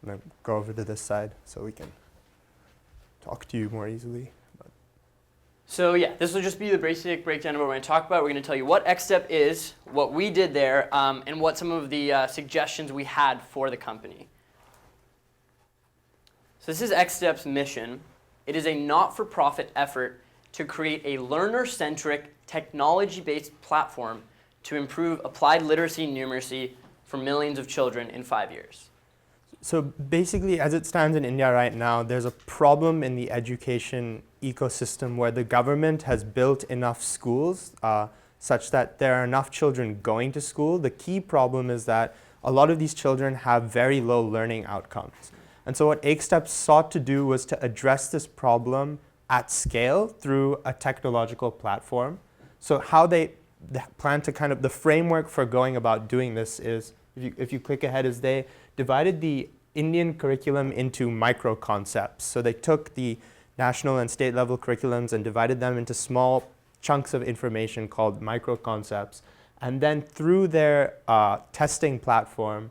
I'm going to go over to this side so we can talk to you more easily. So yeah, this will just be the basic breakdown of what we're going to talk about. We're going to tell you what XStep is, what we did there, and what some of the suggestions we had for the company. So this is XStep's mission. It is a not-for-profit effort to create a learner-centric, technology-based platform to improve applied literacy and numeracy for millions of children in 5 years. So basically, as it stands in India right now, there's a problem in the education ecosystem where the government has built enough schools such that there are enough children going to school. The key problem is that a lot of these children have very low learning outcomes. And so what XStep sought to do was to address this problem at scale through a technological platform. So how they plan to the framework for going about doing this is, if you click ahead, is they divided the Indian curriculum into micro concepts. So they took the national and state level curriculums and divided them into small chunks of information called micro concepts. And then through their testing platform,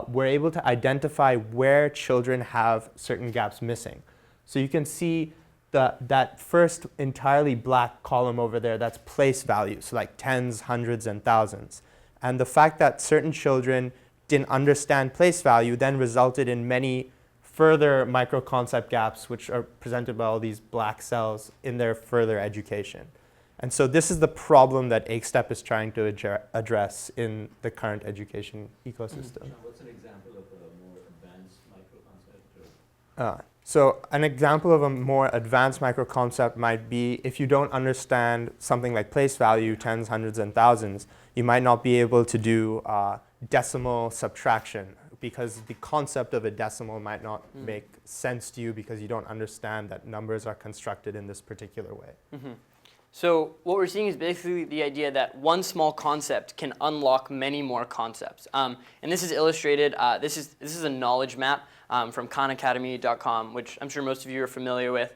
we're able to identify where children have certain gaps missing. So you can see that first entirely black column over there, that's place values, so like tens, hundreds, and thousands. And the fact that certain children didn't understand place value then resulted in many further micro-concept gaps, which are presented by all these black cells in their further education. And so this is the problem that XStep is trying to address in the current education ecosystem. What's an example of a more advanced micro-concept? So an example of a more advanced micro-concept might be if you don't understand something like place value, tens, hundreds, and thousands, you might not be able to do decimal subtraction because the concept of a decimal might not make sense to you because you don't understand that numbers are constructed in this particular way. Mm-hmm. So what we're seeing is basically the idea that one small concept can unlock many more concepts. And this is illustrated, this is a knowledge map from khanacademy.com, which I'm sure most of you are familiar with.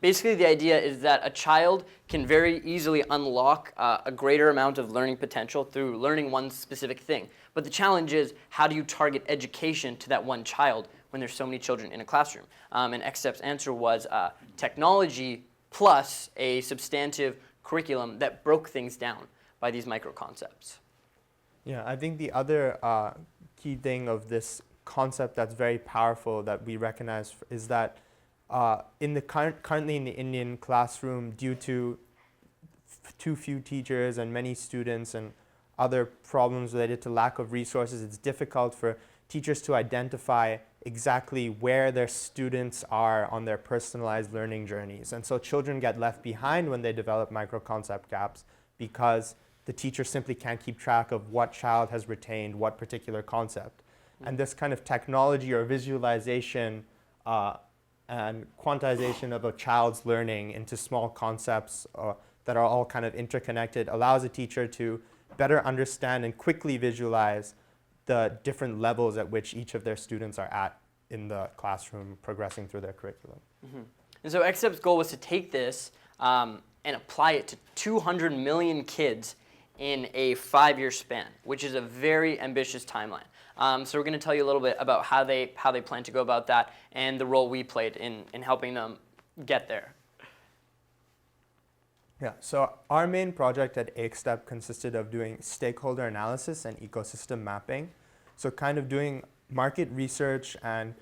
Basically the idea is that a child can very easily unlock a greater amount of learning potential through learning one specific thing. But the challenge is, how do you target education to that one child when there's so many children in a classroom? And XStep's answer was technology plus a substantive curriculum that broke things down by these micro concepts. Yeah, I think the other key thing of this concept that's very powerful that we recognize is that currently in the Indian classroom, due to too few teachers and many students and other problems related to lack of resources, it's difficult for teachers to identify exactly where their students are on their personalized learning journeys. And so children get left behind when they develop micro-concept gaps because the teacher simply can't keep track of what child has retained what particular concept. And this kind of technology or visualization and quantization of a child's learning into small concepts that are all kind of interconnected allows a teacher to better understand and quickly visualize the different levels at which each of their students are at in the classroom progressing through their curriculum. Mm-hmm. And so XStep's goal was to take this and apply it to 200 million kids in a 5-year span, which is a very ambitious timeline. So we're going to tell you a little bit about how they plan to go about that and the role we played in helping them get there. Yeah, so our main project at XStep consisted of doing stakeholder analysis and ecosystem mapping. So kind of doing market research and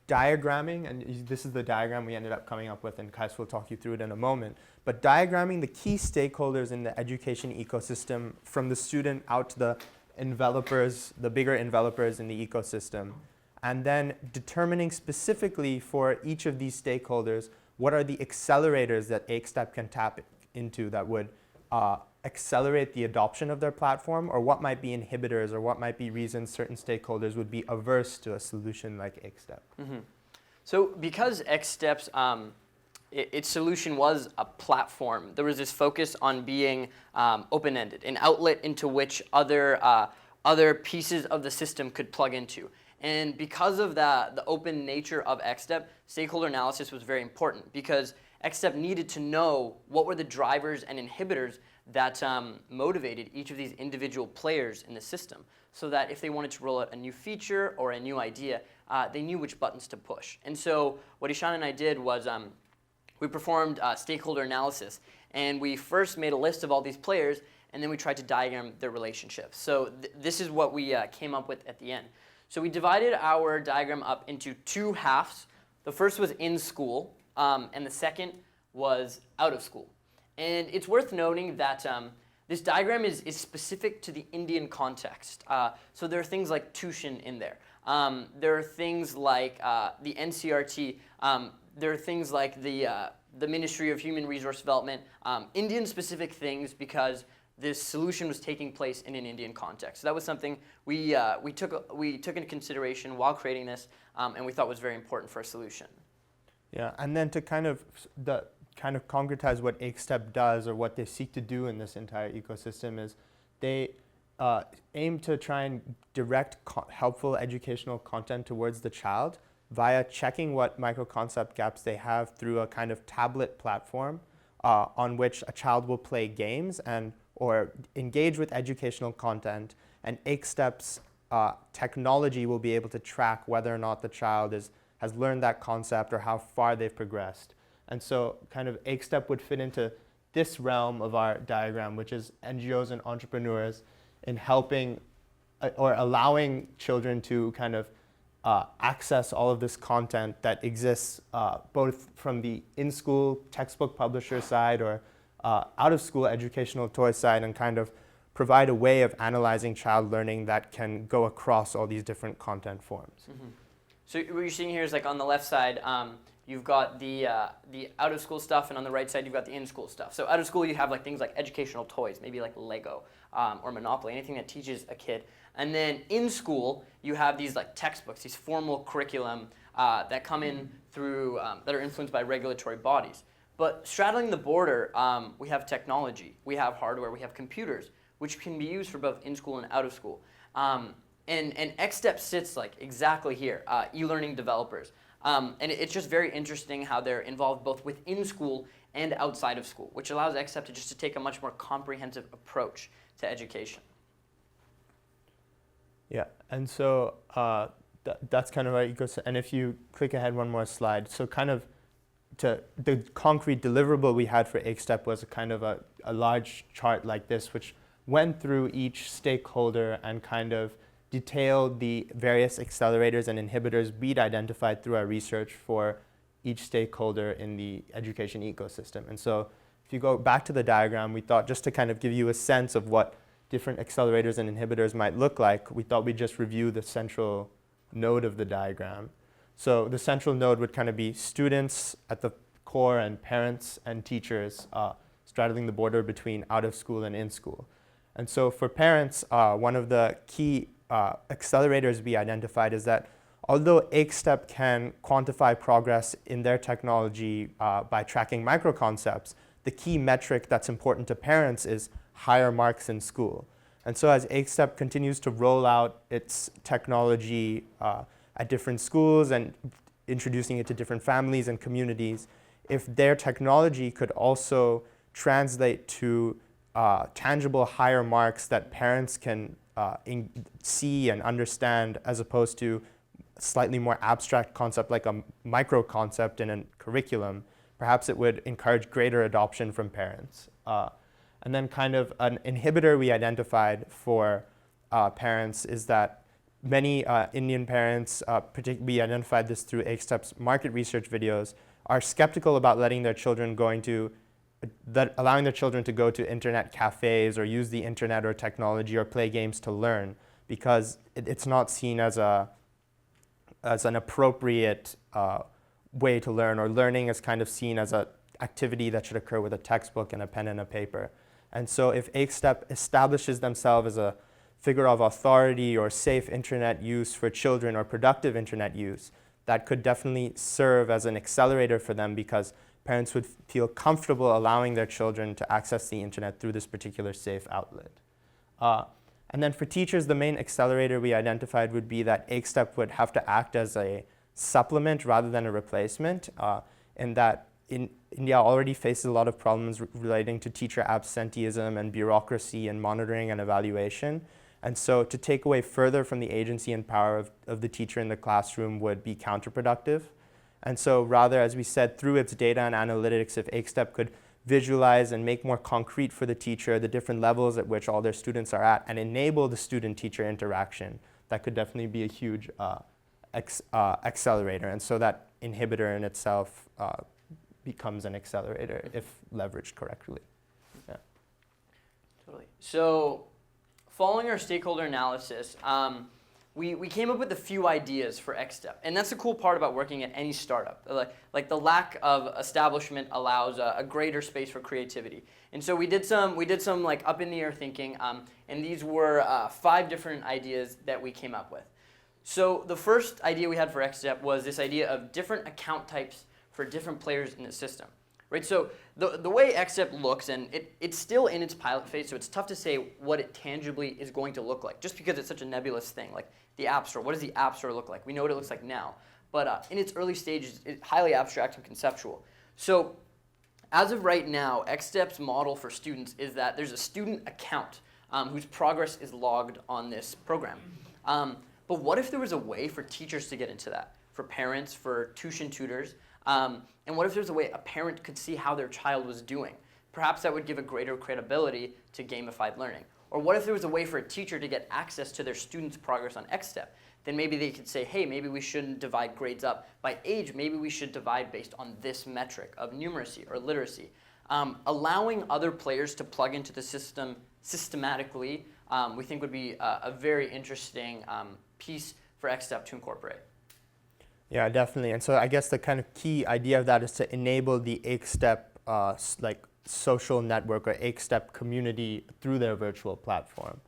diagramming, and this is the diagram we ended up coming up with, and Kais will talk you through it in a moment, but diagramming the key stakeholders in the education ecosystem from the student out to the envelopers, the bigger envelopers in the ecosystem, and then determining specifically for each of these stakeholders what are the accelerators that XStep can tap into that would accelerate the adoption of their platform, or what might be inhibitors, or what might be reasons certain stakeholders would be averse to a solution like XStep. Mm-hmm. So because XStep's its solution was a platform, there was this focus on being open-ended, an outlet into which other pieces of the system could plug into. And because of the open nature of XStep, stakeholder analysis was very important because XStep needed to know what were the drivers and inhibitors that motivated each of these individual players in the system, so that if they wanted to roll out a new feature or a new idea, they knew which buttons to push. And so what Eshaan and I did was we performed stakeholder analysis, and we first made a list of all these players, and then we tried to diagram their relationships. So this is what we came up with at the end. So we divided our diagram up into two halves. The first was in school, and the second was out of school. And it's worth noting that this diagram is specific to the Indian context. So there are things like tuition in there. There are things like the NCRT. There are things like the Ministry of Human Resource Development. Indian-specific things, because this solution was taking place in an Indian context. So that was something we took into consideration while creating this, and we thought was very important for a solution. Yeah, and then to kind of concretize what XStep does, or what they seek to do in this entire ecosystem, is they aim to try and direct helpful educational content towards the child via checking what micro-concept gaps they have through a kind of tablet platform on which a child will play games or engage with educational content, and XStep's technology will be able to track whether or not the child has learned that concept or how far they've progressed. And so kind of XStep would fit into this realm of our diagram, which is NGOs and entrepreneurs in helping or allowing children to kind of access all of this content that exists both from the in-school textbook publisher side or out-of-school educational toy side, and kind of provide a way of analyzing child learning that can go across all these different content forms. Mm-hmm. So what you're seeing here is, like, on the left side, you've got the out-of-school stuff, and on the right side, you've got the in-school stuff. So out of school, you have like things like educational toys, maybe like Lego or Monopoly, anything that teaches a kid. And then in school, you have these like textbooks, these formal curriculum that come in through, that are influenced by regulatory bodies. But straddling the border, we have technology, we have hardware, we have computers, which can be used for both in-school and out-of-school. And XStep sits like exactly here, e-learning developers. And it's just very interesting how they're involved both within school and outside of school, which allows XStep to take a much more comprehensive approach to education. Yeah, and so that's kind of our ecosystem. And if you click ahead one more slide, so kind of the concrete deliverable we had for XStep was a kind of a large chart like this, which went through each stakeholder and kind of detailed the various accelerators and inhibitors we'd identified through our research for each stakeholder in the education ecosystem. And so if you go back to the diagram, we thought, just to kind of give you a sense of what different accelerators and inhibitors might look like, we thought we'd just review the central node of the diagram. So the central node would kind of be students at the core, and parents and teachers straddling the border between out of school and in school. And so for parents, one of the key accelerators we identified is that although XStep can quantify progress in their technology by tracking microconcepts, the key metric that's important to parents is higher marks in school. And so as XStep continues to roll out its technology at different schools and introducing it to different families and communities, if their technology could also translate to tangible higher marks that parents can see and understand, as opposed to a slightly more abstract concept like a micro concept in a curriculum, perhaps it would encourage greater adoption from parents. And then kind of an inhibitor we identified for parents is that many Indian parents, we identified this through XStep's market research videos, are skeptical about allowing their children to go to internet cafes or use the internet or technology or play games to learn, because it's not seen as an appropriate way to learn, or learning is kind of seen as an activity that should occur with a textbook and a pen and a paper. And so if XStep establishes themselves as a figure of authority or safe internet use for children, or productive internet use, that could definitely serve as an accelerator for them, because parents would feel comfortable allowing their children to access the internet through this particular safe outlet. And then for teachers, the main accelerator we identified would be that XStep would have to act as a supplement rather than a replacement, in that in India already faces a lot of problems relating to teacher absenteeism and bureaucracy and monitoring and evaluation. And so to take away further from the agency and power of the teacher in the classroom would be counterproductive. And so rather, as we said, through its data and analytics, if AkeStep could visualize and make more concrete for the teacher the different levels at which all their students are at and enable the student-teacher interaction, that could definitely be a huge accelerator. And so that inhibitor in itself becomes an accelerator if leveraged correctly. Yeah. Totally. So following our stakeholder analysis, we came up with a few ideas for XStep. And that's the cool part about working at any startup. Like the lack of establishment allows a greater space for creativity. And so we did some like up in the air thinking, and these were 5 different ideas that we came up with. So the first idea we had for XStep was this idea of different account types for different players in the system. Right, so the way XStep looks, and it's still in its pilot phase, so it's tough to say what it tangibly is going to look like, just because it's such a nebulous thing. Like the App Store, what does the App Store look like? We know what it looks like now, but in its early stages, it's highly abstract and conceptual. So as of right now, XStep's model for students is that there's a student account whose progress is logged on this program. But what if there was a way for teachers to get into that, for parents, for tuition tutors? And what if there's a way a parent could see how their child was doing? Perhaps that would give a greater credibility to gamified learning. Or what if there was a way for a teacher to get access to their students' progress on XStep? Then maybe they could say, hey, maybe we shouldn't divide grades up by age. Maybe we should divide based on this metric of numeracy or literacy. Allowing other players to plug into the system systematically, we think would be a very interesting piece for XStep to incorporate. Yeah, definitely. And so I guess the kind of key idea of that is to enable the AkeStep like social network or AkeStep community through their virtual platform.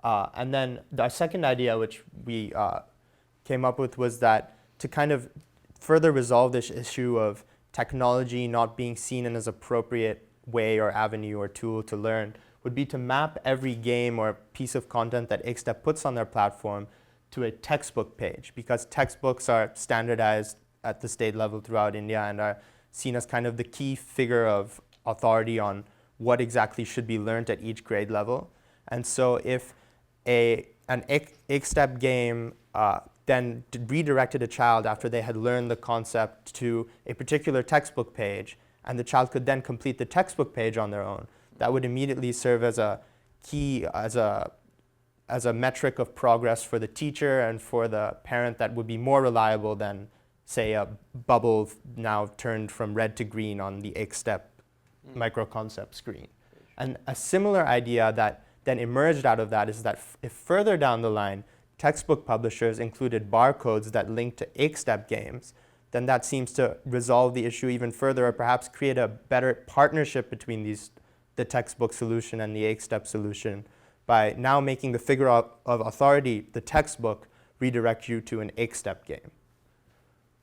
And then our second idea, which we came up with, was that to kind of further resolve this issue of technology not being seen in as appropriate way or avenue or tool to learn, would be to map every game or piece of content that AkeStep puts on their platform to a textbook page, because textbooks are standardized at the state level throughout India and are seen as kind of the key figure of authority on what exactly should be learned at each grade level. And so if an AkeStep game then redirected a child after they had learned the concept to a particular textbook page, and the child could then complete the textbook page on their own, that would immediately serve as a key, as a metric of progress for the teacher and for the parent that would be more reliable than, say, a bubble now turned from red to green on the AkeStep microconcept screen. And a similar idea that then emerged out of that is that if further down the line, textbook publishers included barcodes that link to AkeStep games, then that seems to resolve the issue even further, or perhaps create a better partnership between the textbook solution and the AkeStep solution, by now making the figure of authority, the textbook, redirect you to an AkeStep game.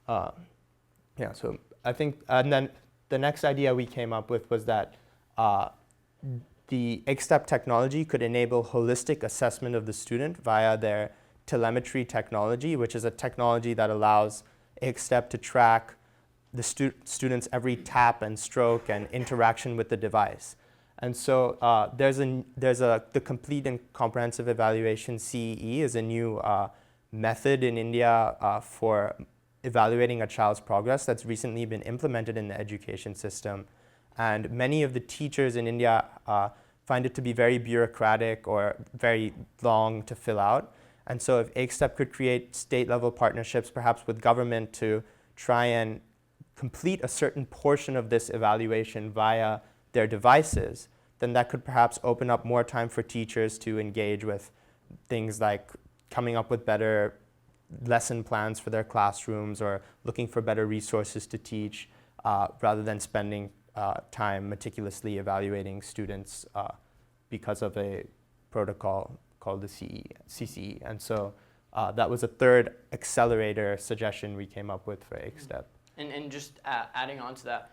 Yeah, so I think, and then the next idea we came up with was that the AkeStep technology could enable holistic assessment of the student via their telemetry technology, which is a technology that allows AkeStep to track the student's every tap and stroke and interaction with the device. And so the complete and comprehensive evaluation, CEE, is a new method in India for evaluating a child's progress that's recently been implemented in the education system. And many of the teachers in India find it to be very bureaucratic or very long to fill out. And so if AkeStep could create state-level partnerships, perhaps with government, to try and complete a certain portion of this evaluation via their devices, then that could perhaps open up more time for teachers to engage with things like coming up with better lesson plans for their classrooms or looking for better resources to teach, rather than spending time meticulously evaluating students because of a protocol called the CCE. And so that was a third accelerator suggestion we came up with for AkeStep. And just adding on to that,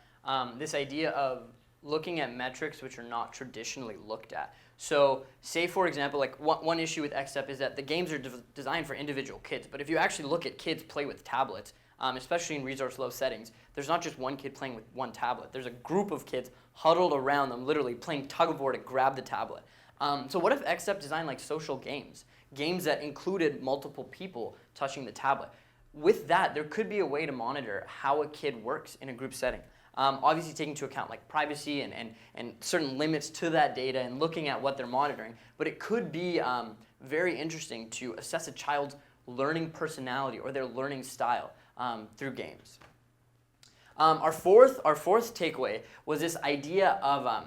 this idea of looking at metrics which are not traditionally looked at. So say, for example, like one issue with XStep is that the games are designed for individual kids, but if you actually look at kids play with tablets, especially in resource-low settings, there's not just one kid playing with one tablet. There's a group of kids huddled around them, literally playing tug-of-war to grab the tablet. So what if XStep designed like social games that included multiple people touching the tablet? With that, there could be a way to monitor how a kid works in a group setting. Obviously taking into account like privacy and certain limits to that data and looking at what they're monitoring. But it could be very interesting to assess a child's learning personality or their learning style through games. Our fourth takeaway was this idea of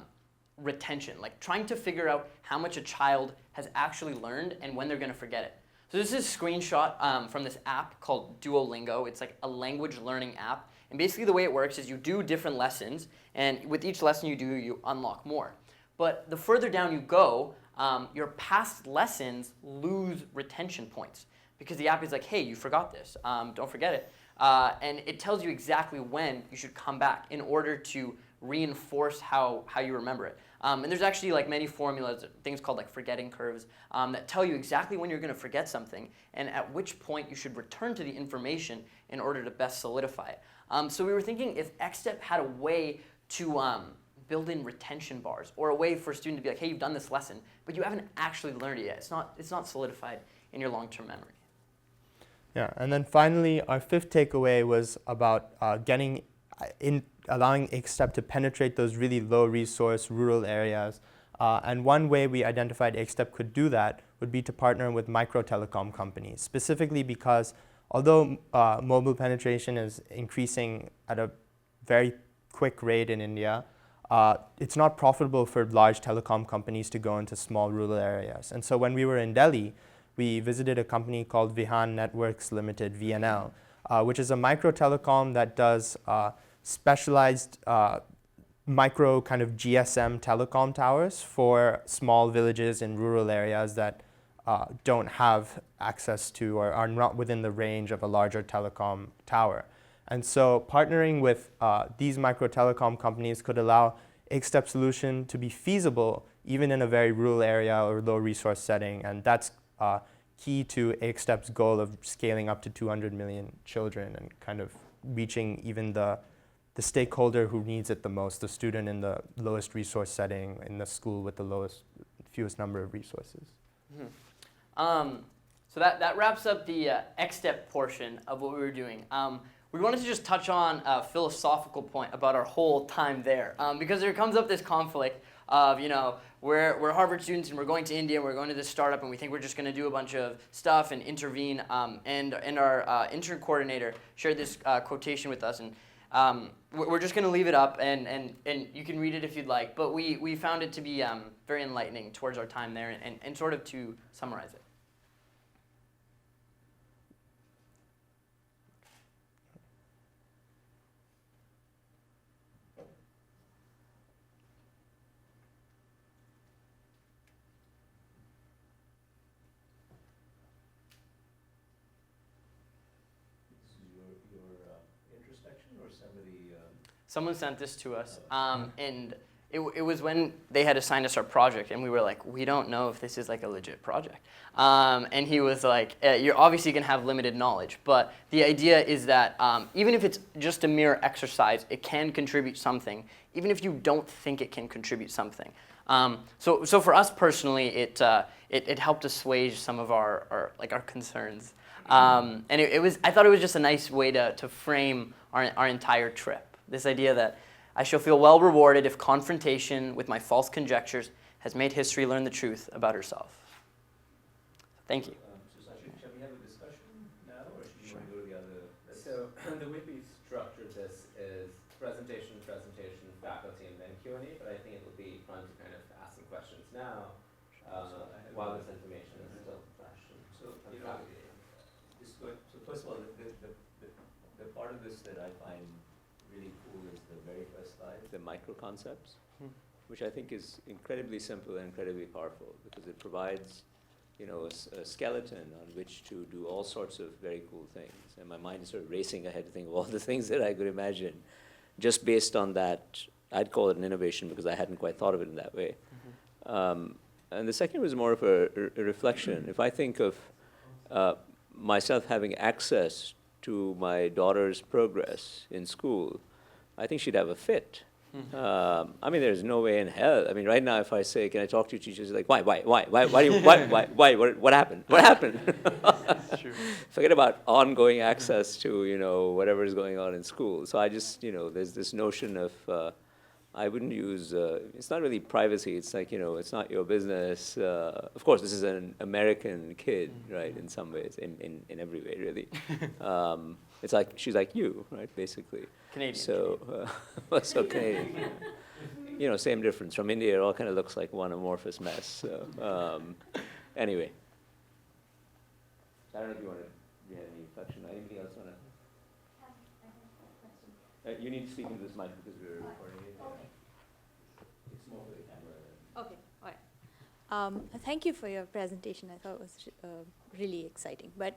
retention, like trying to figure out how much a child has actually learned and when they're going to forget it. So this is a screenshot from this app called Duolingo. It's like a language learning app. And basically the way it works is you do different lessons, and with each lesson you do, you unlock more. But the further down you go, your past lessons lose retention points because the app is like, hey, you forgot this, don't forget it. And it tells you exactly when you should come back in order to reinforce how you remember it. And there's actually like many formulas, things called like forgetting curves, that tell you exactly when you're going to forget something and at which point you should return to the information in order to best solidify it. So we were thinking if XStep had a way to build in retention bars or a way for a student to be like, hey, you've done this lesson, but you haven't actually learned it yet. It's not solidified in your long-term memory. Yeah, and then finally, our fifth takeaway was about allowing XStep to penetrate those really low-resource rural areas. And one way we identified XStep could do that would be to partner with micro-telecom companies, specifically because although mobile penetration is increasing at a very quick rate in India, it's not profitable for large telecom companies to go into small rural areas. And so when we were in Delhi, we visited a company called Vihan Networks Limited, VNL, which is a micro telecom that does specialized micro kind of GSM telecom towers for small villages in rural areas that don't have access to or are not within the range of a larger telecom tower. And so partnering with these micro telecom companies could allow XStep solution to be feasible even in a very rural area or low resource setting. And that's key to XStep's goal of scaling up to 200 million children and kind of reaching even the stakeholder who needs it the most, the student in the lowest resource setting in the school with the fewest number of resources. Mm-hmm. So that wraps up the XStep portion of what we were doing. We wanted to just touch on a philosophical point about our whole time there, because there comes up this conflict of, we're Harvard students and we're going to India and we're going to this startup and we think we're just going to do a bunch of stuff and intervene. And our intern coordinator shared this quotation with us, and we're just going to leave it up and you can read it if you'd like. But we found it to be very enlightening towards our time there and sort of to summarize it. Someone sent this to us, and it was when they had assigned us our project, and we were like, we don't know if this is like a legit project. And he was like, you're obviously going to have limited knowledge, but the idea is that even if it's just a mere exercise, it can contribute something, even if you don't think it can contribute something. So for us personally, it helped assuage some of our concerns. And I thought it was just a nice way to frame our entire trip. This idea that I shall feel well rewarded if confrontation with my false conjectures has made history learn the truth about herself. Thank you. So Sachin, shall we have a discussion now, or should you want to go to the other? So the way we structured this is presentation, faculty, and then Q&A, but I think it will be fun to kind of ask some questions now while this information is still fresh. So first of all, the part of this that I find really cool is the very first slide, the micro concepts, which I think is incredibly simple and incredibly powerful because it provides, a skeleton on which to do all sorts of very cool things. And my mind is sort of racing ahead to think of all the things that I could imagine just based on that. I'd call it an innovation because I hadn't quite thought of it in that way. And the second was more of a reflection. If I think of myself having access to my daughter's progress in school, I think she'd have a fit. I mean, there's no way in hell. I mean, right now, if I say, "Can I talk to you?" She's like, "Why? What happened? What happened?" True. Forget about ongoing access to whatever is going on in school. So I just there's this notion of I wouldn't use. It's not really privacy. It's like it's not your business. Of course, this is an American kid, right? In some ways, in every way, really. It's like she's like you, right? Basically. Canadian. So, so Canadian. Same difference. From India, it all kind of looks like one amorphous mess. So, anyway. I don't know if you want to. Do you have any reflection? Anything else want to? You need to speak into this mic because we're recording it. Okay. It's more for the camera. Okay, all right. Thank you for your presentation. I thought it was really exciting. But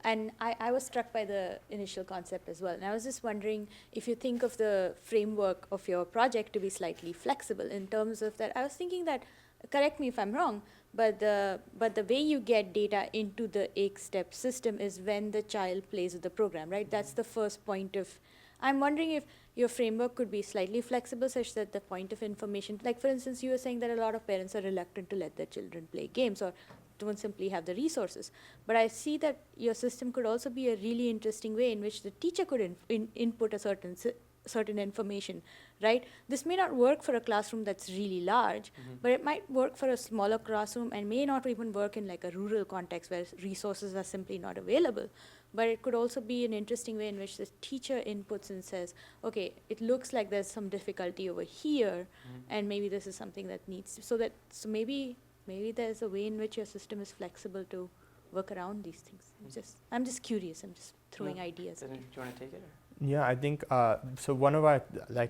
and I was struck by the initial concept as well. And I was just wondering if you think of the framework of your project to be slightly flexible in terms of that. I was thinking that, correct me if I'm wrong, but the way you get data into the 8-step system is when the child plays with the program, right? That's the first point of. I'm wondering if your framework could be slightly flexible such that the point of information, like for instance, you were saying that a lot of parents are reluctant to let their children play games or don't simply have the resources. But I see that your system could also be a really interesting way in which the teacher could input a certain information, right? This may not work for a classroom that's really large, but it might work for a smaller classroom and may not even work in like a rural context where resources are simply not available. But it could also be an interesting way in which the teacher inputs and says, okay, it looks like there's some difficulty over here, and maybe this is something that needs to, so maybe there's a way in which your system is flexible to work around these things. I'm just curious. I'm just throwing ideas. Do you want to take it? Yeah, I think so. One of our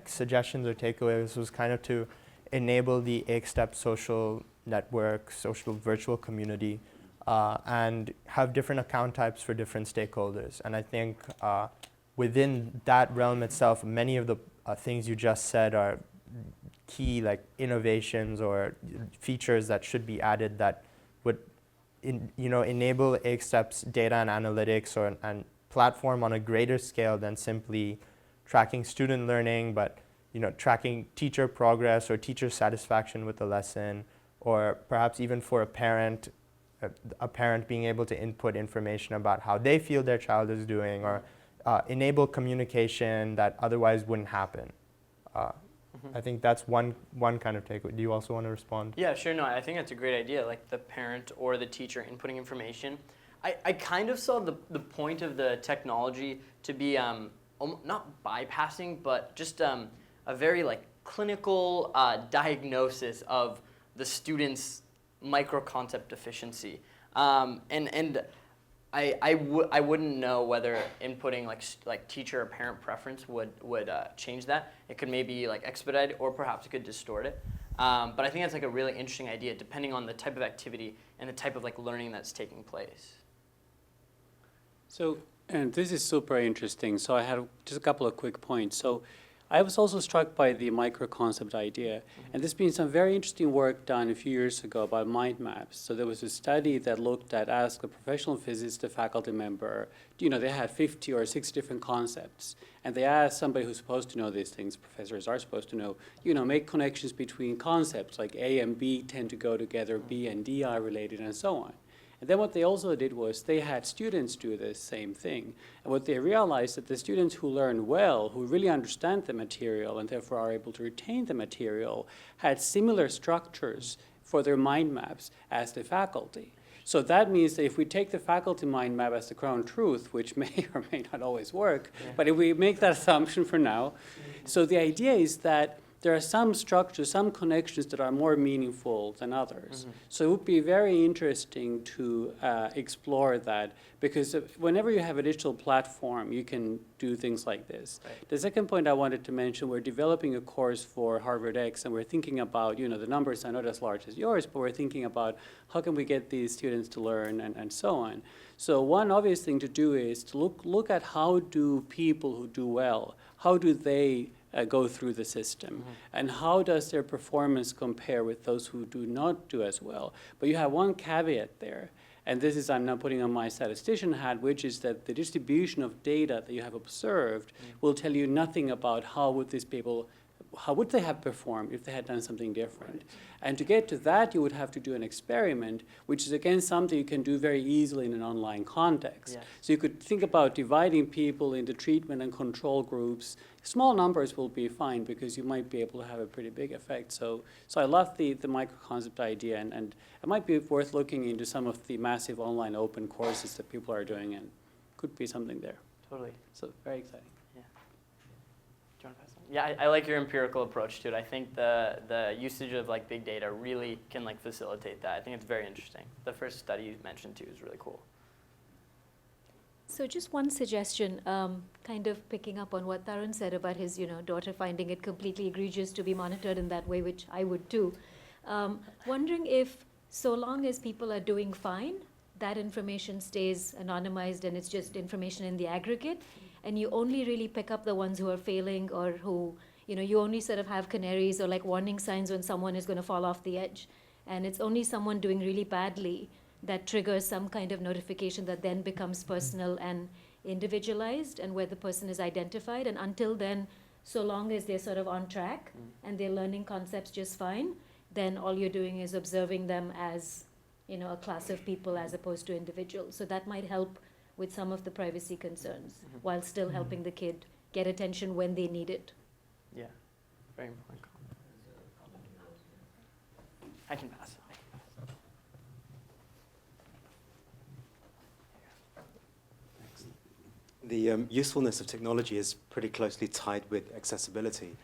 suggestions or takeaways was kind of to enable the 8-step social network, social virtual community, and have different account types for different stakeholders. And I think within that realm itself, many of the things you just said are key innovations or features that should be added that would enable 8-steps data and analytics and platform on a greater scale than simply tracking student learning, but tracking teacher progress or teacher satisfaction with the lesson, or perhaps even for a parent being able to input information about how they feel their child is doing, or enable communication that otherwise wouldn't happen. I think that's one kind of takeaway. Do you also want to respond? Yeah, sure. No, I think that's a great idea, like the parent or the teacher inputting information. I kind of saw the point of the technology to be not bypassing, but just a very clinical diagnosis of the student's micro-concept deficiency. And I wouldn't know whether inputting like teacher or parent preference would change that. It could maybe expedite it, or perhaps it could distort it. But I think that's a really interesting idea, depending on the type of activity and the type of learning that's taking place. So, and this is super interesting. So I had just a couple of quick points. So I was also struck by the micro-concept idea. And there's been some very interesting work done a few years ago about mind maps. So there was a study that looked at, asked a professional physicist, a faculty member, they had 50 or 60 different concepts. And they asked somebody who's supposed to know these things, professors are supposed to know, make connections between concepts, like A and B tend to go together, B and D are related, and so on. And then what they also did was they had students do the same thing. And what they realized that the students who learn well, who really understand the material and therefore are able to retain the material, had similar structures for their mind maps as the faculty. So that means that if we take the faculty mind map as the ground truth, which may or may not always work, but if we make that assumption for now, so the idea is that there are some structures, some connections that are more meaningful than others. So it would be very interesting to explore that, because whenever you have a digital platform, you can do things like this. Right. The second point I wanted to mention, we're developing a course for Harvard X, and we're thinking about, the numbers are not as large as yours, but we're thinking about how can we get these students to learn and so on. So one obvious thing to do is to look at how do people who do well, how do they go through the system, and how does their performance compare with those who do not do as well. But you have one caveat there, And this is, I'm now putting on my statistician hat, which is that the distribution of data that you have observed will tell you nothing about how would they have performed if they had done something different. And to get to that, you would have to do an experiment, which is again something you can do very easily in an online context. Yes. So you could think about dividing people into treatment and control groups. Small numbers will be fine because you might be able to have a pretty big effect. So I love the micro-concept idea, and it might be worth looking into some of the massive online open courses that people are doing, and could be something there. Totally. So very exciting. Yeah. Do you want to pass on? Yeah, I like your empirical approach to it. I think the usage of like big data really can like facilitate that. I think it's very interesting. The first study you mentioned too is really cool. So just one suggestion, kind of picking up on what Tarun said about his, daughter finding it completely egregious to be monitored in that way, which I would too. Wondering if, so long as people are doing fine, that information stays anonymized and it's just information in the aggregate, and you only really pick up the ones who are failing or who, you only sort of have canaries or like warning signs when someone is going to fall off the edge. And it's only someone doing really badly that triggers some kind of notification that then becomes personal and individualized and where the person is identified. And until then, so long as they're sort of on track and they're learning concepts just fine, then all you're doing is observing them as, a class of people as opposed to individuals. So that might help with some of the privacy concerns while still helping the kid get attention when they need it. Yeah, very important. I can pass. The usefulness of technology is pretty closely tied with accessibility.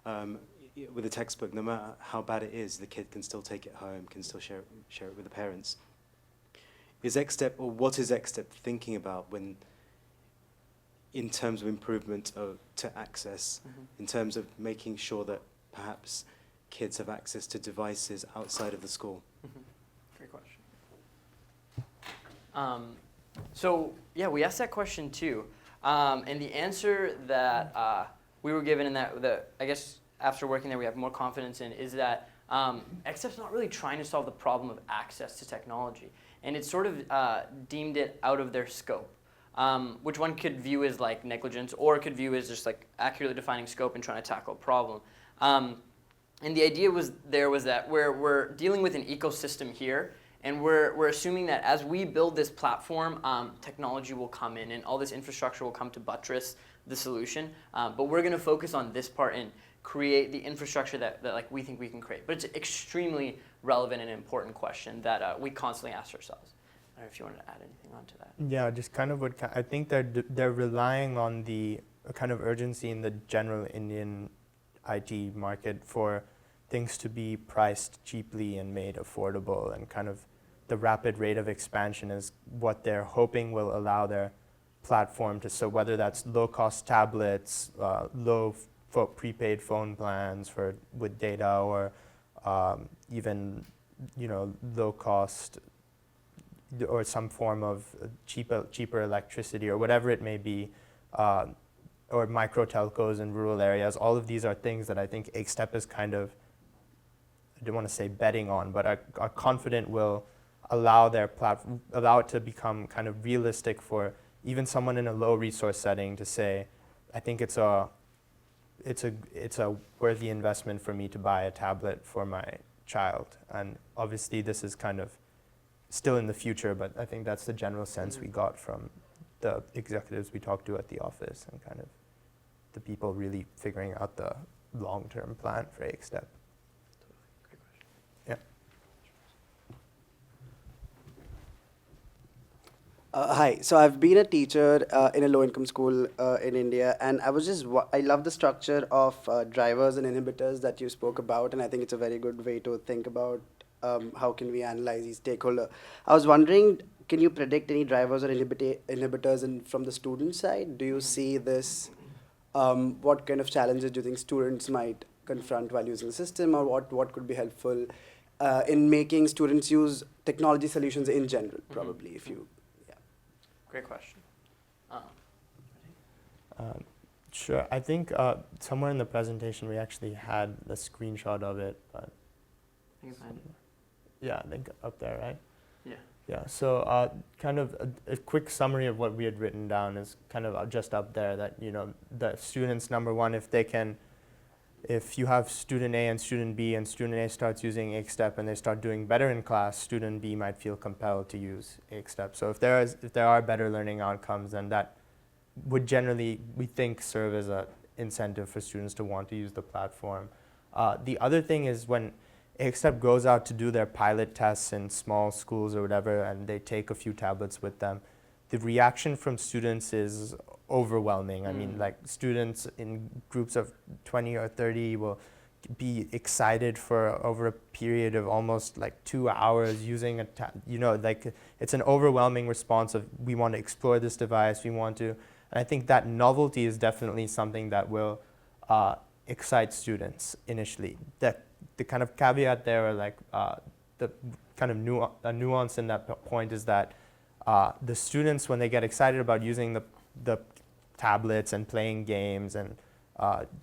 With a textbook, no matter how bad it is, the kid can still take it home, can still share it with the parents. Is XSTEP, or what is XSTEP thinking about when, in terms of improvement to access, in terms of making sure that perhaps kids have access to devices outside of the school? Great question. So yeah, we asked that question too, and the answer that we were given, and that I guess after working there we have more confidence in, is that XSTEP's not really trying to solve the problem of access to technology, and it's sort of deemed it out of their scope, which one could view as like negligence, or could view as just like accurately defining scope and trying to tackle a problem. And the idea was that we're dealing with an ecosystem here. And we're assuming that as we build this platform, technology will come in and all this infrastructure will come to buttress the solution. But we're going to focus on this part and create the infrastructure that like we think we can create. But it's an extremely relevant and important question that we constantly ask ourselves. I don't know if you wanted to add anything onto that. Yeah, just kind of I think they're relying on the kind of urgency in the general Indian IT market for things to be priced cheaply and made affordable, and kind of the rapid rate of expansion is what they're hoping will allow their platform to, so whether that's low-cost tablets, prepaid phone plans with data, or even low-cost or some form of cheaper electricity, or whatever it may be, or micro telcos in rural areas. All of these are things that I think XSTEP is kind of, I don't want to say betting on, but are confident will allow it to become kind of realistic for even someone in a low resource setting to say, I think it's a worthy investment for me to buy a tablet for my child. And obviously this is kind of still in the future, but I think that's the general sense we got from the executives we talked to at the office, and kind of the people really figuring out the long-term plan for XSTEP. Hi, so I've been a teacher in a low-income school in India, and I love the structure of drivers and inhibitors that you spoke about, and I think it's a very good way to think about how can we analyze these stakeholders. I was wondering, can you predict any drivers or inhibitors from the student side? Do you see this? What kind of challenges do you think students might confront while using the system, or what could be helpful in making students use technology solutions in general, probably, if you... Great question. Sure. I think somewhere in the presentation we actually had a screenshot of it, but I can find it. yeah, I think up there, right? Yeah. Yeah, so kind of a quick summary of what we had written down is kind of just up there that, the students, number one, if you have student A and student B and student A starts using Step and they start doing better in class, student B might feel compelled to use Step. So if there are better learning outcomes, then that would generally, we think, serve as an incentive for students to want to use the platform. The other thing is when Step goes out to do their pilot tests in small schools or whatever, and they take a few tablets with them, the reaction from students is overwhelming. I mean, like students in groups of 20 or 30 will be excited for over a period of almost like 2 hours using like it's an overwhelming response of we want to explore this device, we want to, and I think that novelty is definitely something that will excite students initially. The kind of caveat there, or like the kind of nuance in that point is that the students, when they get excited about using the tablets and playing games and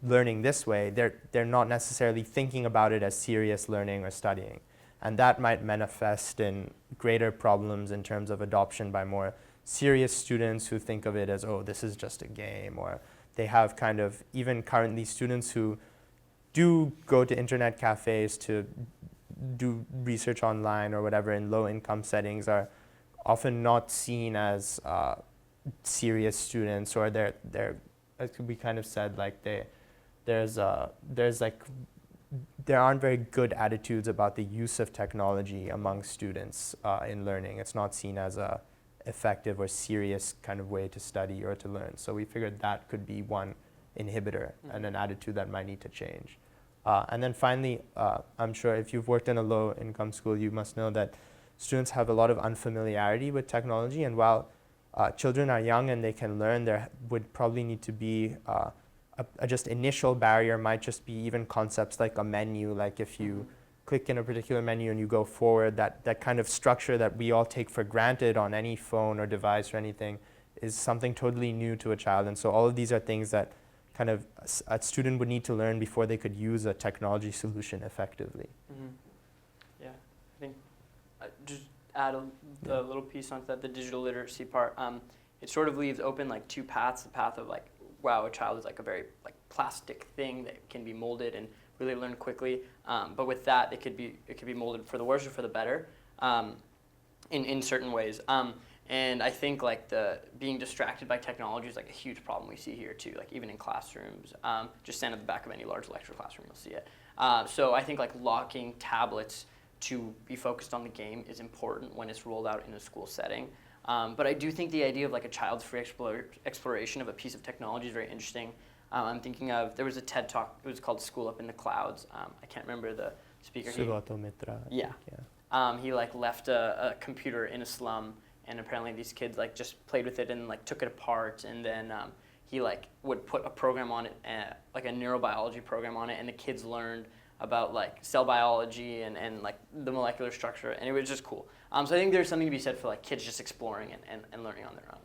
learning this way, they're not necessarily thinking about it as serious learning or studying. And that might manifest in greater problems in terms of adoption by more serious students who think of it as, oh, this is just a game, or they have kind of, even currently students who do go to internet cafes to do research online or whatever in low income settings are often not seen as serious students, or they're as we kind of said, like there aren't very good attitudes about the use of technology among students in learning. It's not seen as a effective or serious kind of way to study or to learn. So we figured that could be one inhibitor and an attitude that might need to change. And then finally, I'm sure if you've worked in a low-income school, you must know that students have a lot of unfamiliarity with technology, and while children are young and they can learn, there would probably need to be a just initial barrier, might just be even concepts like a menu, like if you click in a particular menu and you go forward, that kind of structure that we all take for granted on any phone or device or anything is something totally new to a child. And so all of these are things that kind of a student would need to learn before they could use a technology solution effectively. Yeah, I think just add a little piece onto that, the digital literacy part. It sort of leaves open like two paths, the path of like, wow, a child is like a very like plastic thing that can be molded and really learn quickly. But with that, it could be molded for the worse or for the better in certain ways. And I think like the being distracted by technology is like a huge problem we see here too, like even in classrooms. Just stand at the back of any large lecture classroom, you'll see it. So I think like locking tablets to be focused on the game is important when it's rolled out in a school setting. But I do think the idea of like a child's free exploration of a piece of technology is very interesting. I'm thinking of, there was a TED Talk, it was called School Up in the Clouds. I can't remember the speaker. He like left a computer in a slum, and apparently these kids like just played with it and like took it apart, and then he like would put a program on it, like a neurobiology program on it, and the kids learned about like cell biology and like the molecular structure, and it was just cool. So I think there's something to be said for like kids just exploring and learning on their own.